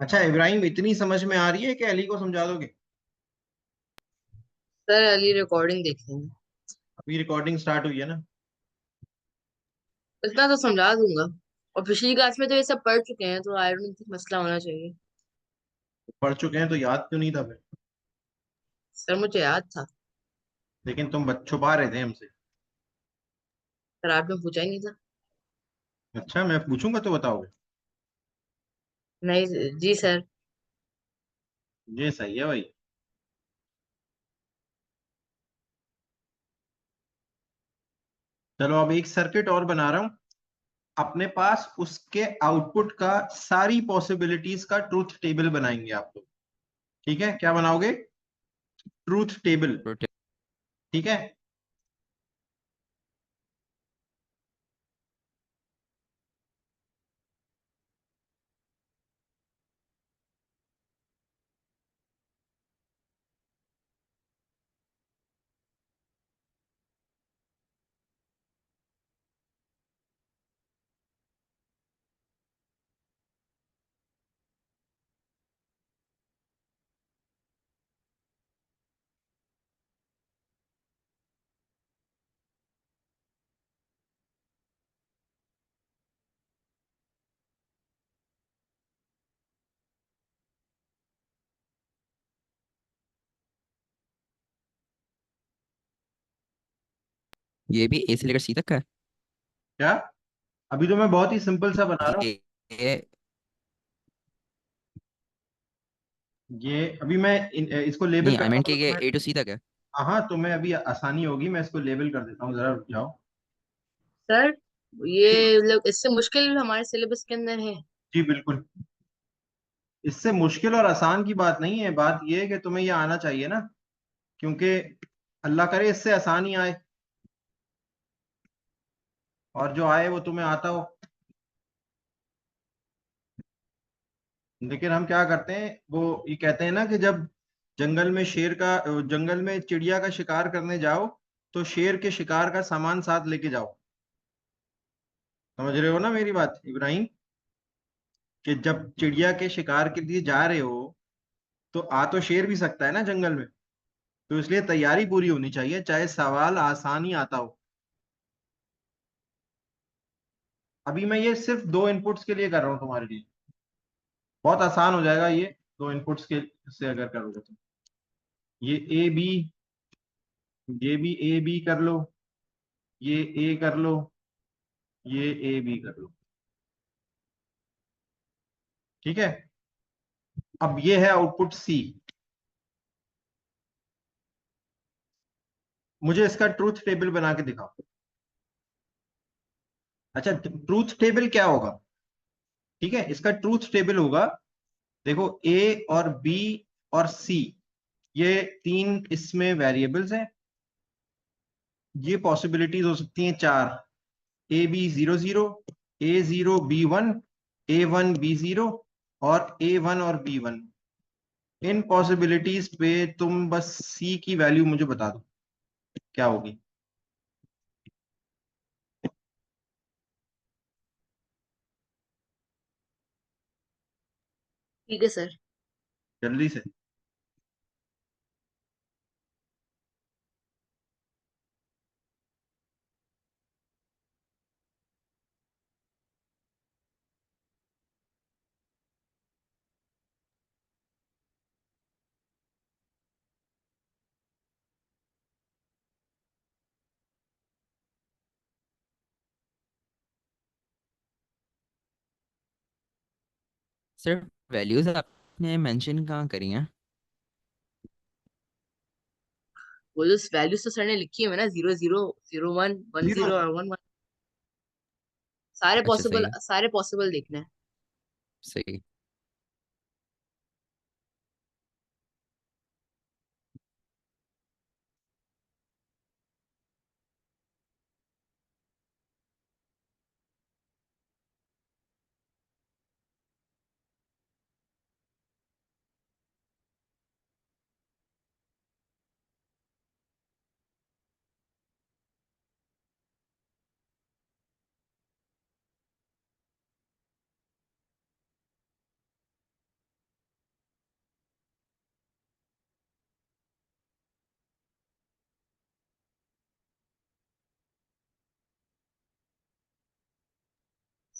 अच्छा इब्राहिम, इतनी समझ में आ रही है कि अली को समझा दोगे? सर अली रिकॉर्डिंग देख लेंगे। अभी रिकॉर्डिंग स्टार्ट हुई है ना? इतना तो समझा दूंगा। और पिछली क्लास में तो ये सब पढ़ चुके हैं, तो आई डोंट थिंक मसला होना चाहिए। पढ़ चुके हैं तो याद क्यों नहीं था फिर? सर मुझे याद था। लेकिन तुम छुपा रहे थे हमसे। सर आपने पूछा ही नहीं था। अच्छा, मैं पूछूंगा तो बताओगे? नहीं जी सर। ये सही है भाई। चलो, अब एक सर्किट और बना रहा हूं। अपने पास उसके आउटपुट का सारी पॉसिबिलिटीज का ट्रूथ टेबल बनाएंगे आप लोग। ठीक है, क्या बनाओगे? Truth table. रोटे- ठीक है। ये भी ए से लेकर सी तक का है। क्या? अभी तो मैं बहुत ही सिंपल सा बना रहा हूँ। ये ये अभी मैं इसको लेबल नहीं, आई करता मीन हूँ कि तो ये तुम्हें। ए टू सी तक है। हाँ हाँ, तो मैं अभी आसानी होगी, मैं इसको लेबल कर देता हूँ, जरा रुक जाओ। सर ये मतलब इससे मुश्किल हमारे सिलेबस के अंदर है। जी बिल्कुल। इससे मुश्किल और आसान की बात नहीं है, बात यह है कि तुम्हें ये आना चाहिए ना। क्योंकि अल्लाह करे इससे आसान ही आए, और जो आए वो तुम्हें आता हो। लेकिन हम क्या करते हैं, वो ये कहते हैं ना कि जब जंगल में जंगल में चिड़िया का शिकार करने जाओ, तो शेर के शिकार का सामान साथ लेके जाओ। समझ रहे हो ना मेरी बात इब्राहिम? कि जब चिड़िया के शिकार के लिए जा रहे हो, तो आ तो शेर भी सकता है ना जंगल में। तो इसलिए तैयारी पूरी होनी चाहिए, चाहे सवाल आसान ही आता हो। अभी मैं ये सिर्फ दो इनपुट्स के लिए कर रहा हूँ तुम्हारे लिए। बहुत आसान हो जाएगा ये, दो इनपुट्स के से अगर करोगे तो। ये ए बी, ये भी ए बी कर लो, ये ए कर लो, ये ए बी कर लो। ठीक है। अब ये है आउटपुट सी। मुझे इसका ट्रूथ टेबल बना के दिखाओ। अच्छा, ट्रूथ टेबल क्या होगा? ठीक है, इसका ट्रूथ टेबल होगा। देखो, ए और बी और सी, ये तीन इसमें वेरिएबल्स हैं। ये पॉसिबिलिटीज हो सकती हैं चार: A B zero zero, A zero B one, A one B zero, और ए वन और बी वन। इन पॉसिबिलिटीज पे तुम बस सी की वैल्यू मुझे बता दो, क्या होगी। ठीक है सर। जल्दी से। सिर्फ वैल्यूज आपने मेंशन कहाँ करी हैं? वो जो वैल्यूज तो सर ने लिखी है ना, 0 0 0 1 1 जीरो। 0 और 1 1। सारे अच्छा, सही पॉसिबल है। सारे पॉसिबल देखने हैं। सही।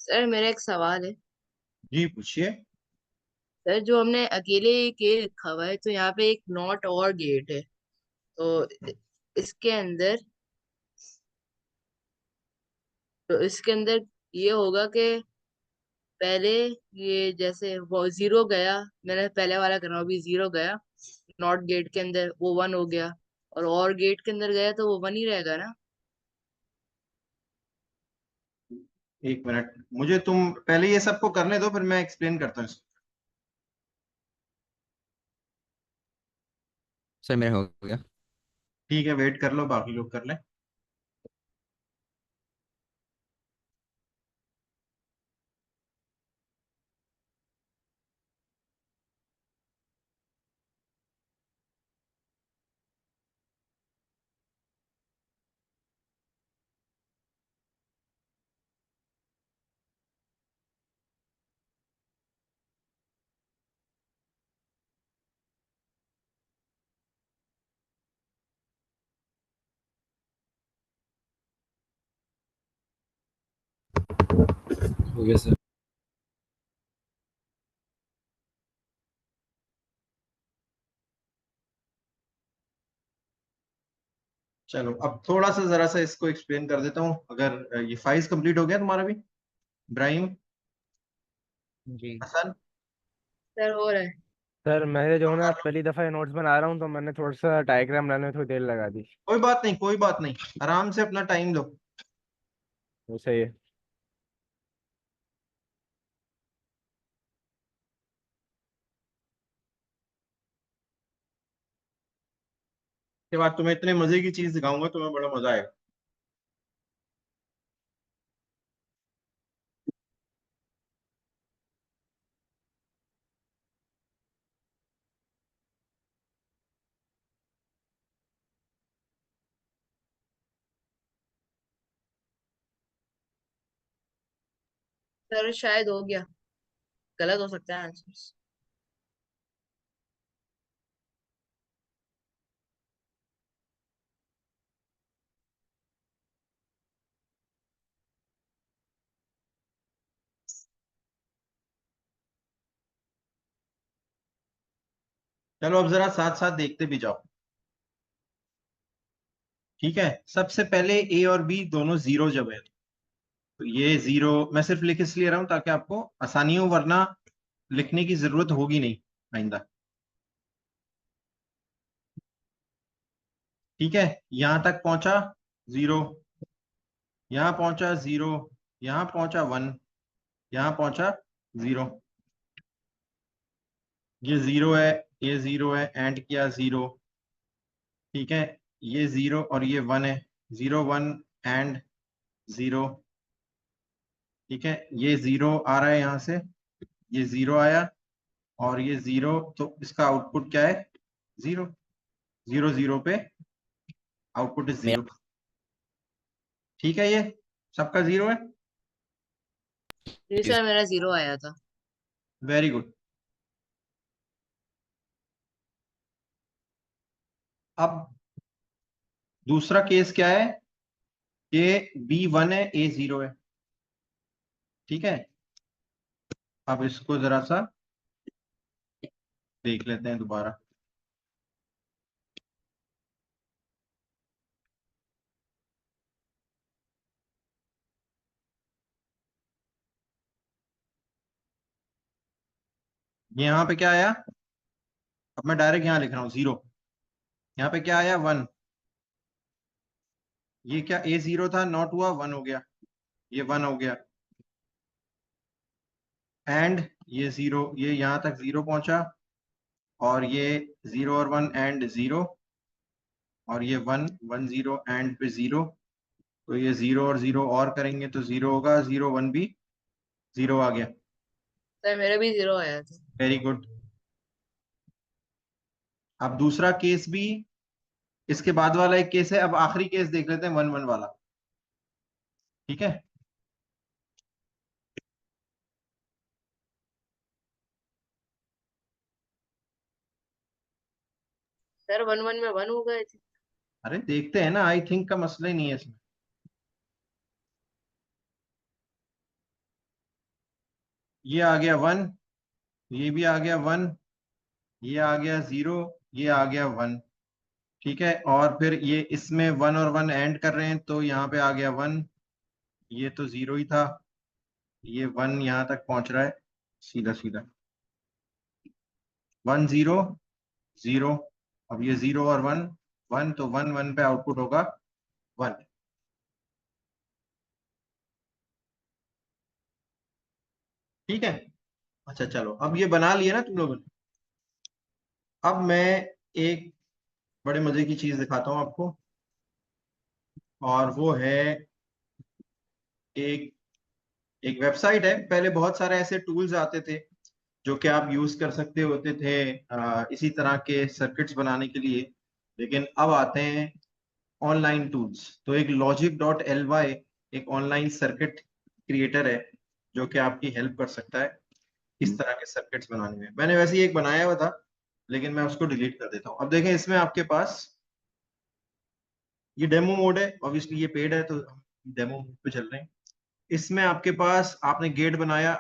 सर मेरा एक सवाल है। जी पूछिए। सर जो हमने अकेले के लिखा हुआ है, तो यहाँ पे एक नॉट और गेट है, तो इसके अंदर इसके अंदर ये होगा कि पहले ये जैसे वो जीरो गया, मैंने पहले वाला करना, अभी जीरो गया नॉट गेट के अंदर, वो वन हो गया, और गेट के अंदर गया तो वो वन ही रहेगा ना। एक मिनट, मुझे तुम पहले ये सबको करने दो, फिर मैं एक्सप्लेन करता हूँ इसको। सर मेरा हो गया। ठीक है, वेट कर लो, बाकी लोग कर लें। हो गया सर। चलो अब थोड़ा सा जरा सा इसको एक्सप्लेन कर देता हूँ। अगर ये फाइल्स कंप्लीट हो गया तुम्हारा भी, इब्राहिम, जी। हसन? सर हो रहा है। सर मैं जो तो हूँ ना कर लो। पहली दफ़ा ये नोट्स बना रहा हूँ, तो मैंने थोड़ा सा डायग्राम बनाने में थोड़ी देर लगा दी। कोई बात नहीं, कोई बात नहीं, आराम से अपना टाइम लो। वो सही है। के बाद तुम्हें इतने मजे की चीज दिखाऊंगा, तुम्हें बड़ा मजा आएगा। सर शायद हो गया, गलत हो सकता है आंसर। चलो अब जरा साथ साथ देखते भी जाओ। ठीक है, सबसे पहले ए और बी दोनों जीरो जब है, तो ये जीरो मैं सिर्फ लिख इसलिए रहा हूं ताकि आपको आसानी हो, वरना लिखने की जरूरत होगी नहीं आइंदा। ठीक है, यहां तक पहुंचा जीरो, यहां पहुंचा जीरो, यहां पहुंचा वन, यहां पहुंचा जीरो। ये जीरो है, ये जीरो है, एंड किया जीरो। ठीक है, ये जीरो और ये वन है, जीरो वन एंड जीरो। ठीक है, ये जीरो आ रहा है यहां से, ये जीरो आया, और ये जीरो, तो इसका आउटपुट क्या है? जीरो। जीरो जीरो पे आउटपुट इज मेरा जीरो। ठीक है, ये सबका जीरो है। जी सर मेरा जीरो आया था। Very good. अब दूसरा केस क्या है कि बी वन है, ए जीरो है। ठीक है, अब इसको जरा सा देख लेते हैं दोबारा। ये यहाँ पे क्या आया? अब मैं डायरेक्ट यहाँ लिख रहा हूँ जीरो। यहाँ पे क्या आया? वन। ये क्या ए जीरो था, नॉट हुआ, वन हो गया, ये वन हो गया। एंड ये जीरो, ये यहाँ तक जीरो पहुंचा, और ये जीरो और वन एंड जीरो, और ये वन, वन जीरो एंड पे जीरो। तो ये जीरो और जीरो और करेंगे तो जीरो होगा, जीरो वन भी जीरो आ गया। सर मेरा भी जीरो आया था। Very good. अब दूसरा केस भी, इसके बाद वाला एक केस है, अब आखिरी केस देख लेते हैं, वन वन वाला। ठीक है, सर वन वन में वन हो गए थे। अरे देखते हैं ना, आई थिंक का मसला ही नहीं है इसमें। ये आ गया 1, ये भी आ गया 1, ये आ गया 0, ये आ गया 1। ठीक है, और फिर ये इसमें 1 और 1 एंड कर रहे हैं तो यहाँ पे आ गया 1, ये तो 0 ही था, ये 1 यहाँ तक पहुंच रहा है सीधा सीधा, 1 0 0। अब ये 0 और 1 1, तो 1 1 पे आउटपुट होगा 1। ठीक है, अच्छा चलो, अब ये बना लिया ना तुम लोगों ने। अब मैं एक बड़े मजे की चीज दिखाता हूँ आपको, और वो है एक एक वेबसाइट है। पहले बहुत सारे ऐसे टूल्स आते थे जो कि आप यूज कर सकते होते थे इसी तरह के सर्किट्स बनाने के लिए, लेकिन अब आते हैं ऑनलाइन टूल्स। तो एक logic.ly एक ऑनलाइन सर्किट क्रिएटर है जो कि आपकी हेल्प कर सकता है इस तरह के सर्किट्स बनाने में। मैंने वैसे ही एक बनाया हुआ था, लेकिन मैं उसको डिलीट कर देता हूँ। अब देखें, इसमें आपके पास ये डेमो मोड है, ऑब्वियसली ये पेड है तो हम डेमो मोड पे चल रहे हैं। इसमें आपके पास आपने गेट बनाया,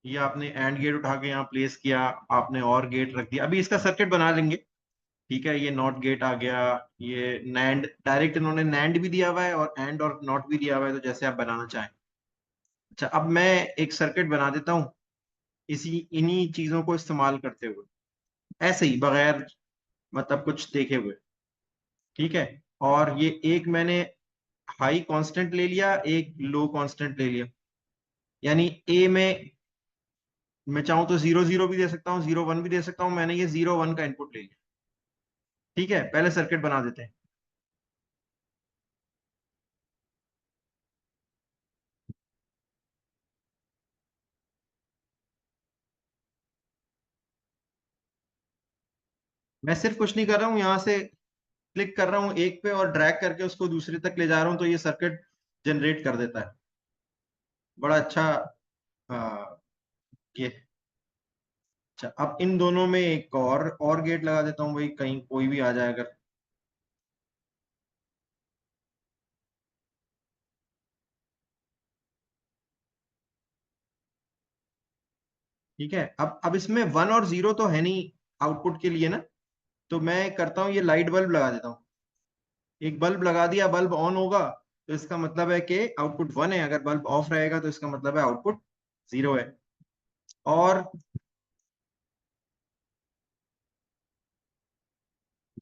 ये आपने एंड गेट उठा के यहाँ प्लेस किया, आपने और गेट रख दिया। अभी इसका सर्किट बना लेंगे। ठीक है, ये नॉट गेट आ गया, ये नैंड, डायरेक्ट इन्होंने नैंड भी दिया हुआ है और एंड और नॉट भी दिया हुआ है, तो जैसे आप बनाना चाहें। अच्छा, अब मैं एक सर्किट बना देता हूँ इसी इन्हीं चीजों को इस्तेमाल करते हुए, ऐसे ही बगैर मतलब कुछ देखे हुए। ठीक है, और ये एक मैंने हाई कांस्टेंट ले लिया, एक लो कांस्टेंट ले लिया, यानी ए में मैं चाहूँ तो 0 0 भी दे सकता हूँ, 0 1 भी दे सकता हूँ। मैंने ये 0 1 का इनपुट ले लिया। ठीक है, पहले सर्किट बना देते हैं। मैं सिर्फ कुछ नहीं कर रहा हूँ, यहाँ से क्लिक कर रहा हूँ एक पे और ड्रैग करके उसको दूसरे तक ले जा रहा हूँ, तो ये सर्किट जनरेट कर देता है। बड़ा अच्छा ये। अच्छा, अब इन दोनों में एक और गेट लगा देता हूँ, भाई कहीं कोई भी आ जाए अगर। ठीक है, अब इसमें 1 और 0 तो है नहीं आउटपुट के लिए ना, तो मैं करता हूँ ये लाइट बल्ब लगा देता हूँ। एक बल्ब लगा दिया, बल्ब ऑन होगा तो इसका मतलब है कि आउटपुट 1 है, अगर बल्ब ऑफ रहेगा तो इसका मतलब है आउटपुट 0 है। और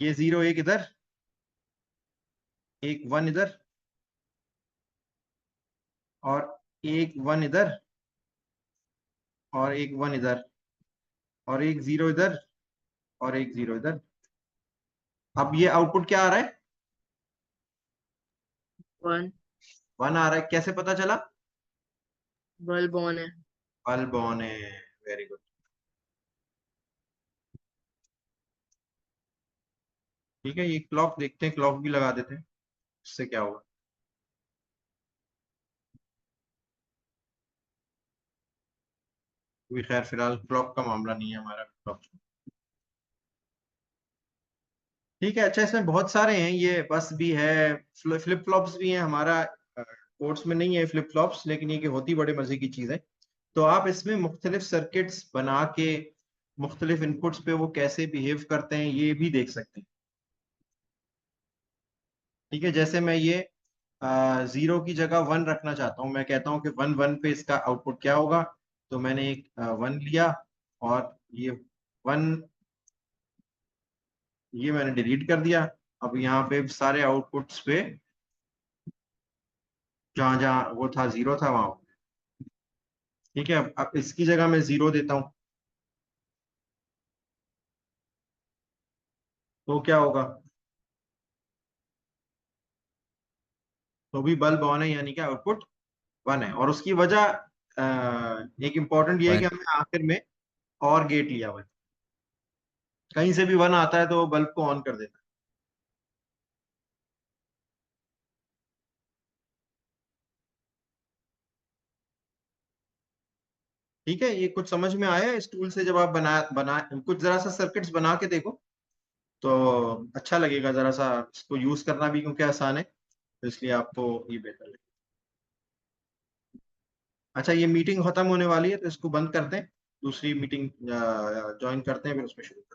ये 0 एक इधर, एक 1 इधर, और एक 1 इधर, और एक 1 इधर, और एक 0 इधर, और एक 0 इधर। अब ये आउटपुट क्या आ रहा है? 1। 1 आ रहा है। कैसे पता चला? बल्ब ऑन है। बल्ब ऑन है, वेरी गुड। ठीक है, ये क्लॉक देखते हैं, क्लॉक भी लगा देते हैं, इससे क्या होगा। अभी खैर फिलहाल क्लॉक का मामला नहीं है हमारा, क्लॉक। ठीक है, अच्छा, इसमें बहुत सारे हैं, ये बस भी है, फ्लिप फ्लॉप्स भी हैं। हमारा कोर्स में नहीं है फ्लिप फ्लॉप्स, लेकिन ये कि होती बड़े मजे की चीज है। तो आप इसमें मुख्तलिफ सर्किट्स बना के मुख्तलिफ इनपुट्स पे वो कैसे बिहेव करते हैं ये भी देख सकते हैं। ठीक है, जैसे मैं ये 0 की जगह 1 रखना चाहता हूँ, मैं कहता हूँ कि 1 1 पे इसका आउटपुट क्या होगा। तो मैंने एक 1 लिया, और ये 1 ये मैंने डिलीट कर दिया। अब यहाँ पे सारे आउटपुट्स पे जहां जहां वो था 0 था वहां। ठीक है, अब इसकी जगह मैं 0 देता हूँ, तो क्या होगा? तो भी बल्ब ऑन है, यानी कि आउटपुट 1 है। और उसकी वजह एक इम्पॉर्टेंट ये है कि वन। हमने आखिर में और गेट लिया हुआ है। कहीं से भी 1 आता है तो वो बल्ब को ऑन कर देता है। ठीक है, ये कुछ समझ में आया इस टूल से? जब आप बना बना कुछ जरा सा सर्किट्स बना के देखो तो अच्छा लगेगा जरा सा, इसको यूज करना भी क्योंकि आसान है, तो इसलिए आपको ये बेहतर लगेगा। अच्छा, ये मीटिंग खत्म होने वाली है तो इसको बंद करते हैं, दूसरी मीटिंग ज्वाइन करते हैं, फिर उसमें शुरू करते हैं।